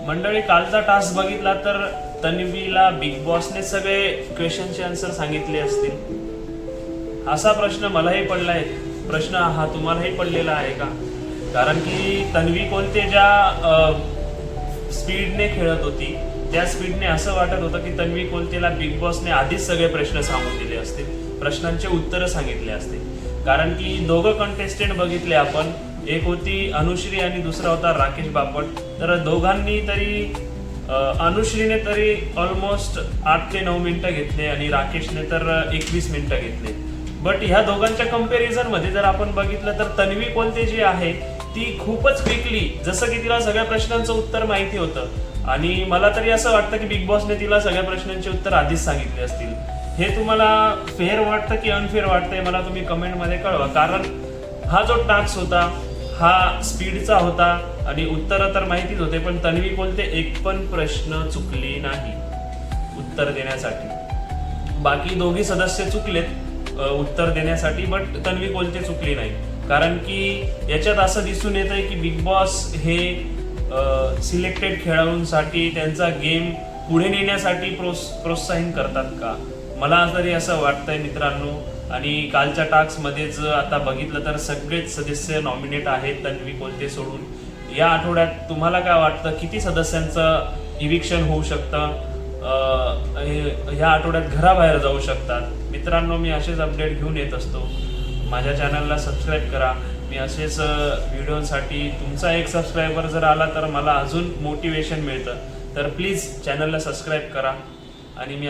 मंडळी, कालचा टास्क बघितला तर तन्वीला बिग बॉसने सगळे क्वेश्चनचे आन्सर सांगितले असतील असा प्रश्न मलाही पडलाय. प्रश्न हा तुम्हालाही पडलेला आहे का? कारण की तन्वी कोणते ज्या स्पीडने खेळत होती त्या स्पीडने असं वाटत होतं की तन्वी कोलतेला बिग बॉसने आधीच सगळे प्रश्न सांगून दिले असतील, प्रश्नांचे उत्तरं सांगितले असतील. कारण की दोघं कंटेस्टंट बघितले आपण, एक होती अनुश्री आणि दुसरा होता राकेश बापट. तर दोघांनी तरी अनुश्रीने तरी ऑलमोस्ट 8 ते 9 मिनिटं घेतले आणि राकेशने तर 21 मिनिटं घेतले. बट ह्या दोघांच्या कंपॅरिझन मध्ये जर आपण बघितलं तर तन्वी कोलते जी आहे ती खूपच क्विकली, जसं की तिला सगळ्या प्रश्नांचं उत्तर माहिती होतं आणि मला तरी असं वाटतं की बिग बॉसने तिला सगळ्या प्रश्नांचे उत्तर आधीच सांगितले असतील. हे तुम्हाला फेअर वाटतं की अनफेअर वाटतंय मला तुम्ही कमेंटमध्ये कळवा. कारण हा जो टास्क होता हा स्पीडचा होता आणि उत्तरं तर माहितीच होते, पण तन्वी कोलते एक पण प्रश्न चुकली नाही उत्तर देण्यासाठी. बाकी दोघी सदस्य चुकलेत उत्तर देण्यासाठी, बट तन्वी कोलते चुकली नाही. कारण की याच्यात असं दिसून येत आहे की बिग बॉस हे सिलेक्टेड खेळाडूंसाठी त्यांचा गेम पुढे नेण्यासाठी प्रोत्साहन करतात का, मला तरी असं वाटतंय मित्रांनो. आणि कालच्या टास्क मध्येच आता बघितलं तर सगळेच सदस्य नॉमिनेट आहेत तन्वी कोलते सोडून. या आठवड्यात तुम्हाला काय वाटतं किती सदस्यांचं इविक्शन होऊ शकतं, ह्या आठवड्यात घराबाहेर जाऊ शकतात? मित्रांनो, मी असेच अपडेट घेऊन येत असतो. माझ्या चॅनलला सबस्क्राईब करा. मी असेच व्हिडिओसाठी तुमचा एक सबस्क्रायबर जर आला तर मला अजून मोटिवेशन मिळतं. तर प्लीज चॅनलला सबस्क्राईब करा आणि मी